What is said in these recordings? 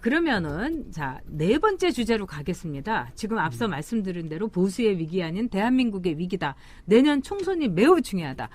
그러면은 네 번째 주제로 가겠습니다. 지금 앞서 말씀드린 대로 보수의 위기 아닌 대한민국의 위기다. 내년 총선이 매우 중요하다.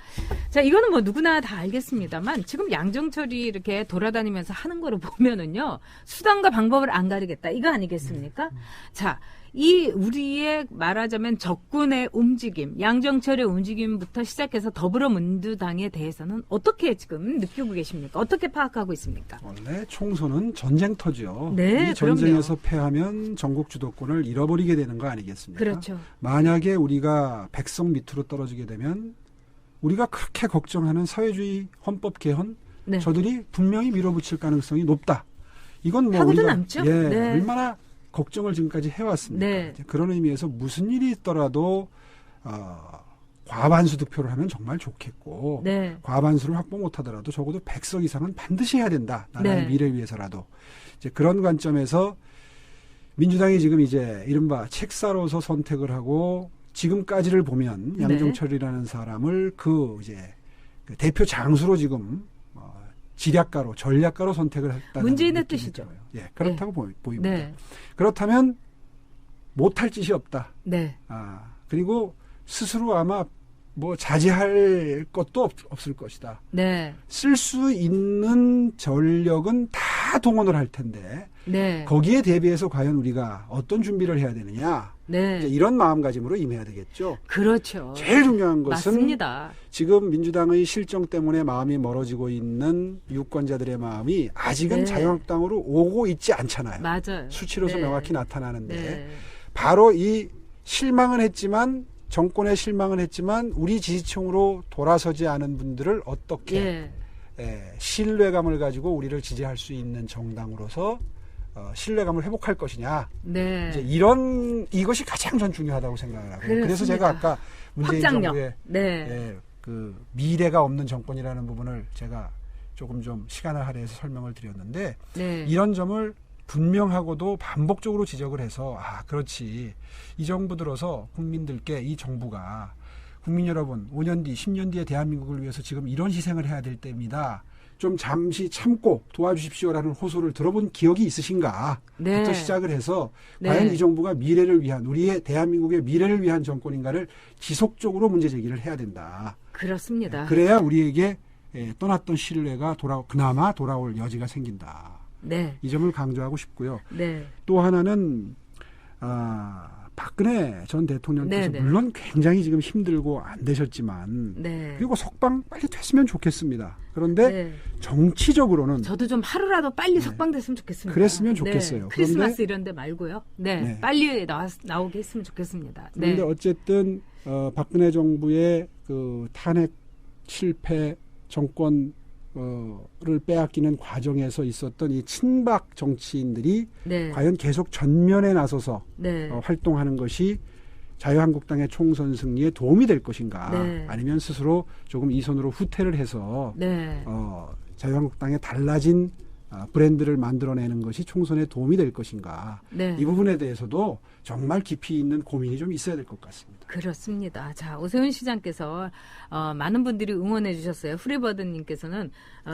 자, 이거는 뭐 누구나 다 알겠습니다만 지금 양정철이 이렇게 돌아다니면서 하는 거를 보면은요. 수단과 방법을 안 가리겠다. 이거 아니겠습니까? 자, 이 우리의 말하자면 적군의 움직임, 양정철의 움직임부터 시작해서 더불어민주당에 대해서는 어떻게 지금 느끼고 계십니까? 어떻게 파악하고 있습니까? 원래 총선은 전쟁터죠. 네, 이 전쟁에서 그럼요. 패하면 전국 주도권을 잃어버리게 되는 거 아니겠습니까? 그렇죠. 만약에 우리가 백성 밑으로 떨어지게 되면 우리가 그렇게 걱정하는 사회주의 헌법 개헌 네. 저들이 분명히 밀어붙일 가능성이 높다. 이건 뭐 하고도 우리가 남죠. 예, 네. 얼마나 걱정을 지금까지 해왔습니까? 네. 그런 의미에서 무슨 일이 있더라도 과반수 득표를 하면 정말 좋겠고 네. 과반수를 확보 못하더라도 적어도 100석 이상은 반드시 해야 된다. 나라의 네. 미래를 위해서라도. 이제 그런 관점에서 민주당이 지금 이제 이른바 책사로서 선택을 하고 지금까지를 보면 양정철이라는 사람을 이제 그 대표 장수로 지금 지략가로 전략가로 선택을 했다는 문재인의 느낌이 뜻이죠. 들어요. 예, 그렇다고 보입니다. 네. 그렇다면 못할 짓이 없다. 네. 그리고 스스로 아마 뭐 자제할 것도 없을 것이다. 네. 쓸 수 있는 전력은 다 동원을 할 텐데 네. 거기에 대비해서 과연 우리가 어떤 준비를 해야 되느냐. 네. 이제 이런 마음가짐으로 임해야 되겠죠. 그렇죠. 제일 중요한 것은 맞습니다. 지금 민주당의 실정 때문에 마음이 멀어지고 있는 유권자들의 마음이 아직은 네. 자유한국당으로 오고 있지 않잖아요. 맞아요. 수치로서 네. 명확히 나타나는데 네. 바로 이 실망은 했지만 정권에 실망은 했지만 우리 지지층으로 돌아서지 않은 분들을 어떻게 신뢰감을 가지고 우리를 지지할 수 있는 정당으로서 신뢰감을 회복할 것이냐. 네. 이제 이것이 가장 전 중요하다고 생각을 하고. 그렇습니다. 그래서 제가 아까 문재인 확장력. 정부의 네. 그 미래가 없는 정권이라는 부분을 제가 조금 좀 시간을 할애해서 설명을 드렸는데 네. 이런 점을 분명하고도 반복적으로 지적을 해서 그렇지. 이 정부 들어서 국민들께 이 정부가 국민 여러분 5년 뒤 10년 뒤에 대한민국을 위해서 지금 이런 희생을 해야 될 때입니다. 좀 잠시 참고 도와주십시오라는 호소를 들어본 기억이 있으신가? 네. 부터 시작을 해서 네. 과연 이 정부가 미래를 위한 우리의 대한민국의 미래를 위한 정권인가를 지속적으로 문제 제기를 해야 된다. 그렇습니다. 그래야 우리에게 떠났던 신뢰가 그나마 돌아올 여지가 생긴다. 네. 이 점을 강조하고 싶고요. 네. 또 하나는 박근혜 전 대통령께서 네네. 물론 굉장히 지금 힘들고 안 되셨지만 네. 그리고 석방 빨리 됐으면 좋겠습니다. 그런데 네. 정치적으로는 저도 좀 하루라도 빨리 석방됐으면 좋겠습니다. 그랬으면 좋겠어요. 네. 크리스마스 이런 데 말고요. 네. 네. 빨리 나오게 했으면 좋겠습니다. 그런데 네. 어쨌든 박근혜 정부의 그 탄핵 실패 정권 를 빼앗기는 과정에서 있었던 이 친박 정치인들이 네. 과연 계속 전면에 나서서 네. 활동하는 것이 자유한국당의 총선 승리에 도움이 될 것인가 네. 아니면 스스로 조금 이 손으로 후퇴를 해서 네. 자유한국당의 달라진 브랜드를 만들어내는 것이 총선에 도움이 될 것인가 네. 이 부분에 대해서도 정말 깊이 있는 고민이 좀 있어야 될 것 같습니다. 그렇습니다. 자, 오세훈 시장께서 많은 분들이 응원해 주셨어요. 프리버드님께서는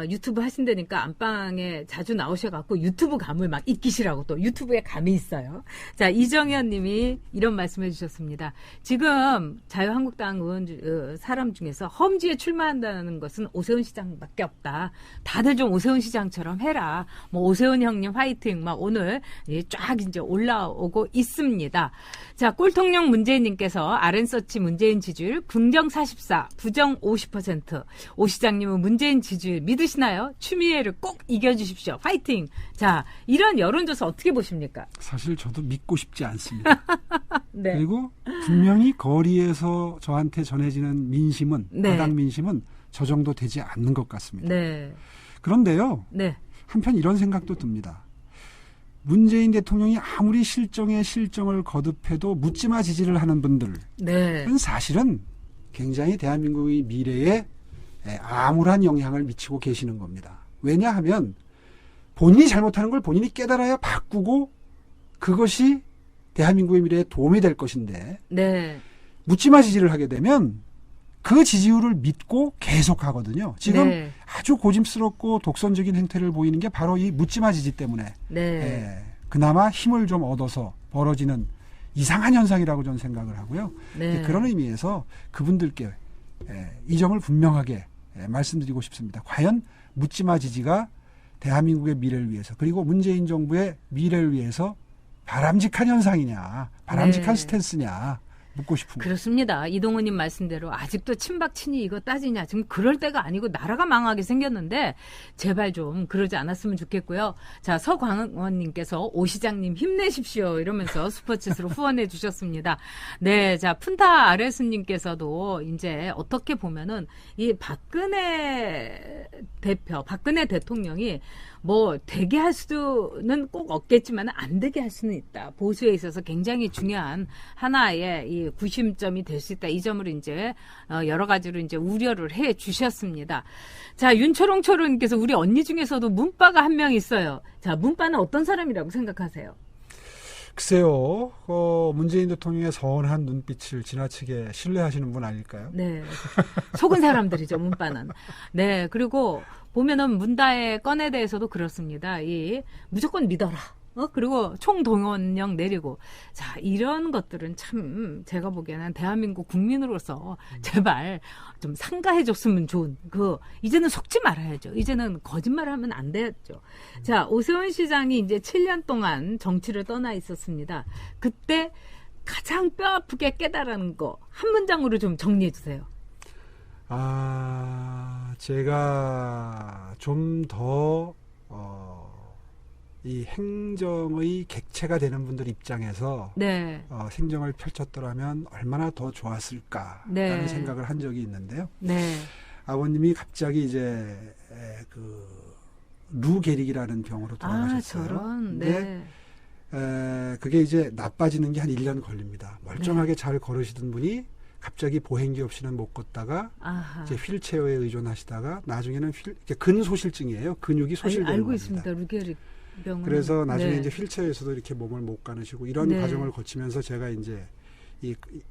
유튜브 하신다니까 안방에 자주 나오셔갖고 유튜브 감을 막 익히시라고 또 유튜브에 감이 있어요. 자, 이정현 님이 이런 말씀해 주셨습니다. 지금 자유한국당 의원 사람 중에서 험지에 출마한다는 것은 오세훈 시장밖에 없다. 다들 좀 오세훈 시장처럼 해라. 뭐 오세훈 형님 화이팅 막 오늘 쫙 이제 올라오고 있습니다. 자, 꼴통령 문재인님께서 RN서치 문재인 지지율 긍정 44, 부정 50%. 오 시장님은 문재인 지지율 믿으시나요? 추미애를 꼭 이겨주십시오. 파이팅. 자, 이런 여론조사 어떻게 보십니까? 사실 저도 믿고 싶지 않습니다. 네. 그리고 분명히 거리에서 저한테 전해지는 민심은 네. 바닥 민심은 저 정도 되지 않는 것 같습니다. 네. 그런데요. 네. 한편 이런 생각도 듭니다. 문재인 대통령이 아무리 실정을 거듭해도 묻지마 지지를 하는 분들은 네. 사실은 굉장히 대한민국의 미래에 암울한 영향을 미치고 계시는 겁니다. 왜냐하면 본인이 잘못하는 걸 본인이 깨달아야 바꾸고 그것이 대한민국의 미래에 도움이 될 것인데 네. 묻지마 지지를 하게 되면 그 지지율을 믿고 계속 하거든요. 지금 네. 아주 고집스럽고 독선적인 행태를 보이는 게 바로 이 묻지마 지지 때문에 네. 그나마 힘을 좀 얻어서 벌어지는 이상한 현상이라고 저는 생각을 하고요. 네. 그런 의미에서 그분들께 이 점을 분명하게 말씀드리고 싶습니다. 과연 묻지마 지지가 대한민국의 미래를 위해서 그리고 문재인 정부의 미래를 위해서 바람직한 현상이냐, 바람직한 네. 스탠스냐 묻고 싶습니다. 그렇습니다. 이동훈님 말씀대로 아직도 친박 친이 이거 따지냐. 지금 그럴 때가 아니고 나라가 망하게 생겼는데 제발 좀 그러지 않았으면 좋겠고요. 자, 서광원님께서 오 시장님 힘내십시오 이러면서 슈퍼챗으로 후원해 주셨습니다. 네, 자 푼타 아레스님께서도 이제 어떻게 보면은 이 박근혜 대통령이 뭐 되게 할 수는 꼭 없겠지만 안 되게 할 수는 있다. 보수에 있어서 굉장히 중요한 하나의 이 구심점이 될 수 있다. 이 점을 이제 여러 가지로 이제 우려를 해 주셨습니다. 자, 윤초롱초롱님께서 우리 언니 중에서도 문빠가 한 명 있어요. 자, 문빠는 어떤 사람이라고 생각하세요? 글쎄요, 문재인 대통령의 선한 눈빛을 지나치게 신뢰하시는 분 아닐까요? 네. 속은 사람들이죠, 문빠는. 네, 그리고 보면은 문다의 건에 대해서도 그렇습니다. 무조건 믿어라. 그리고 총동원령 내리고. 자, 이런 것들은 참 제가 보기에는 대한민국 국민으로서 제발 좀 상가해줬으면 좋은 이제는 속지 말아야죠. 이제는 거짓말을 하면 안 되죠. 자, 오세훈 시장이 이제 7년 동안 정치를 떠나 있었습니다. 그때 가장 뼈아프게 깨달은 거 한 문장으로 좀 정리해 주세요. 제가 좀 더 이 행정의 객체가 되는 분들 입장에서 네. 행정을 펼쳤더라면 얼마나 더 좋았을까라는 네. 생각을 한 적이 있는데요. 네. 아버님이 갑자기 이제 루 게릭이라는 병으로 돌아가셨어요. 저런. 근데 그게 이제 나빠지는 게 한 1년 걸립니다. 멀쩡하게 잘 걸으시던 분이 갑자기 보행기 없이는 못 걷다가 이제 휠체어에 의존하시다가 나중에는 근소실증이에요. 근육이 소실되는 알고 겁니다. 있습니다. 루게릭 병은. 그래서 나중에 네. 이제 휠체어에서도 이렇게 몸을 못 가누시고 이런 네. 과정을 거치면서 제가 이제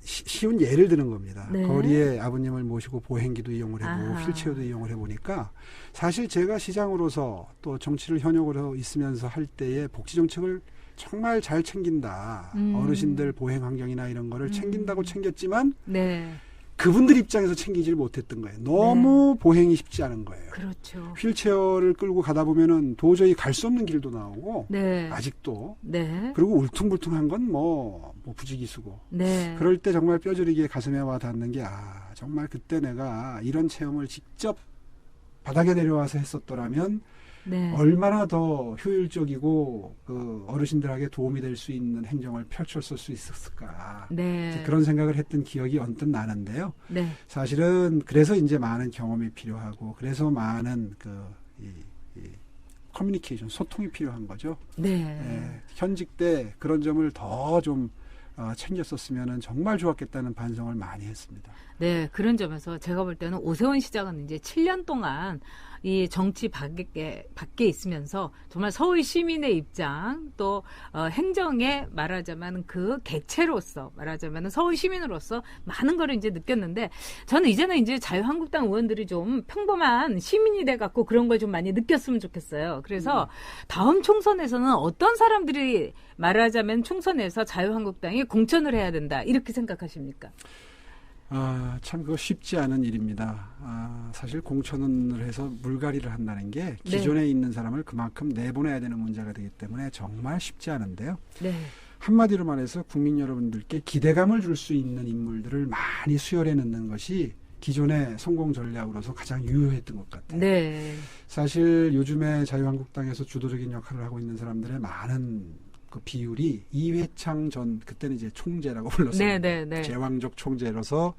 쉬운 예를 드는 겁니다. 네. 거리에 아버님을 모시고 보행기도 이용을 해보고 아하. 휠체어도 이용을 해보니까 사실 제가 시장으로서 또 정치를 현역으로 있으면서 할 때에 복지 정책을 정말 잘 챙긴다. 어르신들 보행 환경이나 이런 거를 챙긴다고 챙겼지만 네. 그분들 입장에서 챙기질 못했던 거예요. 너무 보행이 쉽지 않은 거예요. 그렇죠. 휠체어를 끌고 가다 보면은 도저히 갈 수 없는 길도 나오고 네. 아직도 네. 그리고 울퉁불퉁한 건 뭐 부지기수고 네. 그럴 때 정말 뼈저리게 가슴에 와 닿는 게 정말 그때 내가 이런 체험을 직접 바닥에 내려와서 했었더라면 네. 얼마나 더 효율적이고 어르신들에게 도움이 될 수 있는 행정을 펼쳤을 수 있었을까. 네. 그런 생각을 했던 기억이 언뜻 나는데요. 네. 사실은 그래서 이제 많은 경험이 필요하고 그래서 많은 커뮤니케이션, 소통이 필요한 거죠. 네. 현직 때 그런 점을 더 좀 챙겼었으면 정말 좋았겠다는 반성을 많이 했습니다. 네, 그런 점에서 제가 볼 때는 오세훈 시장은 이제 7년 동안 이 정치 밖에 있으면서 정말 서울 시민의 입장 또 행정에 말하자면 그 객체로서 말하자면 서울 시민으로서 많은 거를 이제 느꼈는데 저는 이제는 이제 자유한국당 의원들이 좀 평범한 시민이 돼 갖고 그런 걸 좀 많이 느꼈으면 좋겠어요. 그래서 다음 총선에서는 어떤 사람들이 말하자면 총선에서 자유한국당이 공천을 해야 된다 이렇게 생각하십니까? 참 그거 쉽지 않은 일입니다. 사실 공천을 해서 물갈이를 한다는 게 기존에 있는 사람을 그만큼 내보내야 되는 문제가 되기 때문에 정말 쉽지 않은데요. 네. 한마디로 말해서 국민 여러분들께 기대감을 줄 수 있는 인물들을 많이 수혈해 넣는 것이 기존의 성공 전략으로서 가장 유효했던 것 같아요. 네. 사실 요즘에 자유한국당에서 주도적인 역할을 하고 있는 사람들의 많은 그 비율이 이회창 전 그때는 이제 총재라고 불렀어요. 제왕적 총재로서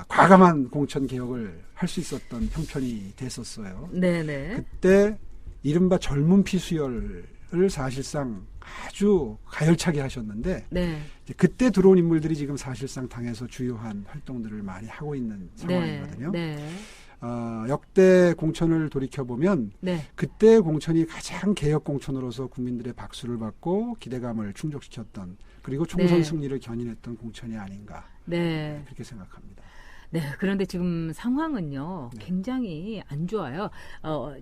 과감한 공천 개혁을 할 수 있었던 형편이 됐었어요. 네네. 그때 이른바 젊은 피 수혈을 사실상 아주 가열차게 하셨는데 이제 그때 들어온 인물들이 지금 사실상 당에서 주요한 활동들을 많이 하고 있는 상황이거든요. 역대 공천을 돌이켜보면 그때 공천이 가장 개혁 공천으로서 국민들의 박수를 받고 기대감을 충족시켰던 그리고 총선 승리를 견인했던 공천이 아닌가 그렇게 생각합니다. 네, 그런데 지금 상황은요, 굉장히 안 좋아요.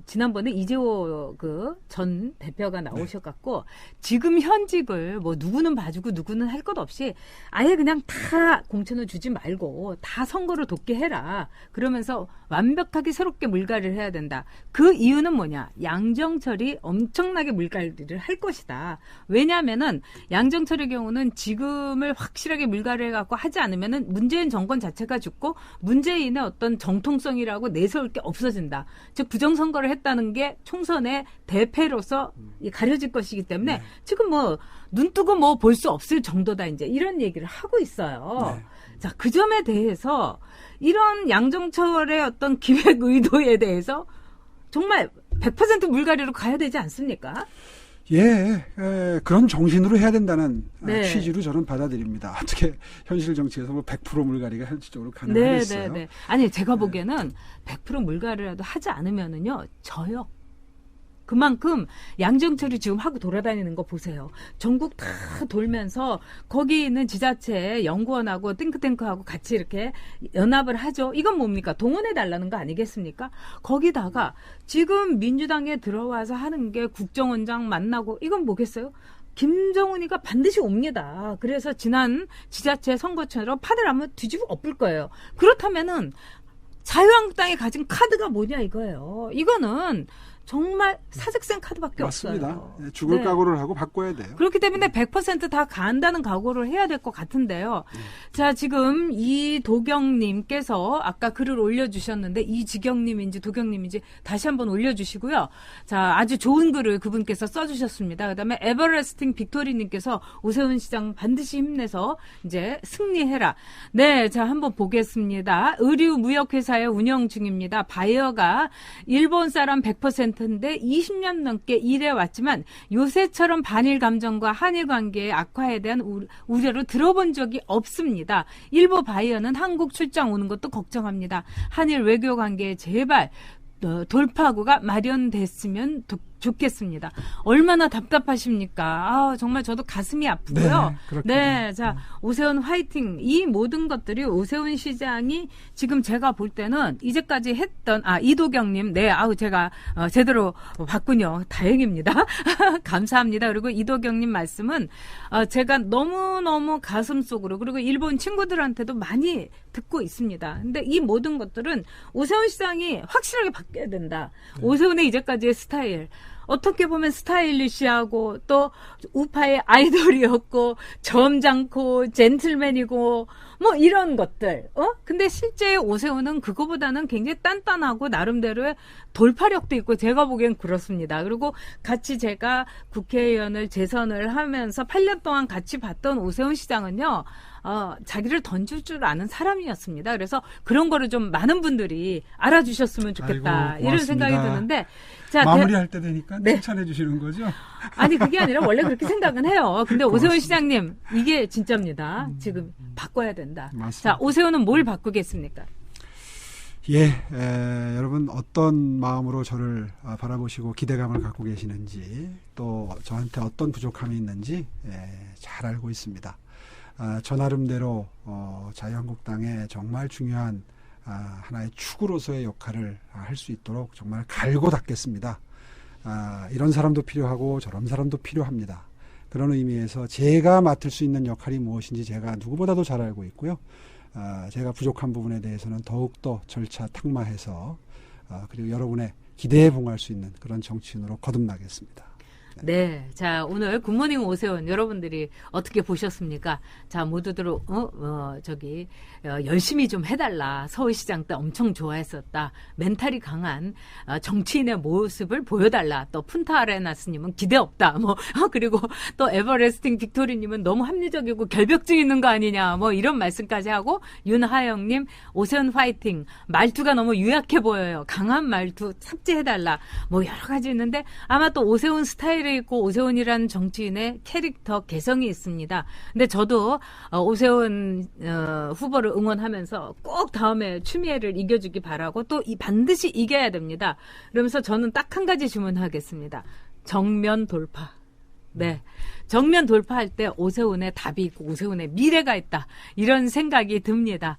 지난번에 이재호 그 전 대표가 나오셔갖고, 지금 현직을 뭐 누구는 봐주고 누구는 할 것 없이 아예 그냥 다 공천을 주지 말고 다 선거를 돕게 해라. 그러면서 완벽하게 새롭게 물갈이를 해야 된다. 그 이유는 뭐냐? 양정철이 엄청나게 물갈이를 할 것이다. 왜냐하면은 양정철의 경우는 지금을 확실하게 물갈이 해갖고 하지 않으면은 문재인 정권 자체가 죽고 문재인의 어떤 정통성이라고 내세울 게 없어진다. 즉 부정선거를 했다는 게 총선의 대패로서 가려질 것이기 때문에 네. 지금 뭐 눈뜨고 뭐 볼 수 없을 정도다 이제 이런 얘기를 하고 있어요. 네. 자, 그 점에 대해서 이런 양정철의 어떤 기획 의도에 대해서 정말 100% 물갈이로 가야 되지 않습니까? 예, 그런 정신으로 해야 된다는 네. 취지로 저는 받아들입니다. 어떻게 현실 정치에서 뭐 100% 물갈이가 현실적으로 가능하겠어요? 네. 아니 제가 보기에는 100% 물갈이라도 하지 않으면은요 져요. 그만큼 양정철이 지금 하고 돌아다니는 거 보세요. 전국 다 돌면서 거기 있는 지자체 연구원하고 띵크탱크하고 같이 이렇게 연합을 하죠. 이건 뭡니까? 동원해달라는 거 아니겠습니까? 거기다가 지금 민주당에 들어와서 하는 게 국정원장 만나고 이건 뭐겠어요? 김정은이가 반드시 옵니다. 그래서 지난 지자체 선거처럼 판을 한번 뒤집어 엎을 거예요. 그렇다면은 자유한국당이 가진 카드가 뭐냐 이거예요. 이거는 정말 사직생 카드밖에 맞습니다. 없어요. 맞습니다. 죽을 네. 각오를 하고 바꿔야 돼요. 그렇기 때문에 100% 다 간다는 각오를 해야 될 것 같은데요. 자, 지금 이도경님께서 아까 글을 올려주셨는데 이지경님인지 도경님인지 다시 한번 올려주시고요. 자, 아주 좋은 글을 그분께서 써주셨습니다. 그다음에 에버레스팅 빅토리님께서 오세훈 시장 반드시 힘내서 이제 승리해라. 네, 자 한번 보겠습니다. 의류 무역회사에 운영 중입니다. 바이어가 일본 사람 100%인데 20년 넘게 일해왔지만 요새처럼 반일 감정과 한일 관계의 악화에 대한 우려를 들어본 적이 없습니다. 일부 바이어는 한국 출장 오는 것도 걱정합니다. 한일 외교 관계에 제발 돌파구가 마련됐으면 좋겠습니다. 얼마나 답답하십니까? 아, 정말 저도 가슴이 아프고요. 네, 자, 오세훈 화이팅. 이 모든 것들이 오세훈 시장이 지금 제가 볼 때는 이제까지 했던, 이도경님, 네, 제가 제대로 봤군요. 다행입니다. 감사합니다. 그리고 이도경님 말씀은 제가 너무너무 가슴 속으로, 그리고 일본 친구들한테도 많이 듣고 있습니다. 근데 이 모든 것들은 오세훈 시장이 확실하게 바뀌어야 된다. 오세훈의 이제까지의 스타일. 어떻게 보면 스타일리시하고 또 우파의 아이돌이었고 점잖고 젠틀맨이고 뭐 이런 것들. 근데 실제 오세훈은 그거보다는 굉장히 단단하고 나름대로의 돌파력도 있고 제가 보기엔 그렇습니다. 그리고 같이 제가 국회의원을 재선을 하면서 8년 동안 같이 봤던 오세훈 시장은요. 자기를 던질 줄 아는 사람이었습니다. 그래서 그런 거를 좀 많은 분들이 알아주셨으면 좋겠다. 아이고, 이런 생각이 드는데. 자, 마무리할 때 되니까 네. 칭찬해 주시는 거죠? 아니, 그게 아니라 원래 그렇게 생각은 해요. 근데 오세훈 시장님, 이게 진짜입니다. 지금 바꿔야 된다. 맞습니다. 자, 오세훈은 뭘 바꾸겠습니까? 여러분 어떤 마음으로 저를 바라보시고 기대감을 갖고 계시는지 또 저한테 어떤 부족함이 있는지 잘 알고 있습니다. 저 나름대로 자유한국당의 정말 중요한 하나의 축으로서의 역할을 할 수 있도록 정말 갈고 닦겠습니다. 이런 사람도 필요하고 저런 사람도 필요합니다. 그런 의미에서 제가 맡을 수 있는 역할이 무엇인지 제가 누구보다도 잘 알고 있고요. 제가 부족한 부분에 대해서는 더욱더 절차 탁마해서 그리고 여러분의 기대에 봉할 수 있는 그런 정치인으로 거듭나겠습니다. 네. 자, 오늘 굿모닝 오세훈 여러분들이 어떻게 보셨습니까? 자, 모두들, 열심히 좀 해달라. 서울시장 때 엄청 좋아했었다. 멘탈이 강한 정치인의 모습을 보여달라. 또 푼타아레나스님은 기대 없다. 그리고 또 에버레스팅 빅토리님은 너무 합리적이고 결벽증 있는 거 아니냐. 이런 말씀까지 하고, 윤하영님, 오세훈 화이팅. 말투가 너무 유약해 보여요. 강한 말투 삭제해달라. 여러 가지 있는데, 아마 또 오세훈 스타일 있고 오세훈이라는 정치인의 캐릭터 개성이 있습니다. 근데 저도 오세훈 후보를 응원하면서 꼭 다음에 추미애를 이겨주기 바라고 또 반드시 이겨야 됩니다. 그러면서 저는 딱 한 가지 주문하겠습니다. 정면 돌파. 네. 정면 돌파할 때 오세훈의 답이 있고 오세훈의 미래가 있다. 이런 생각이 듭니다.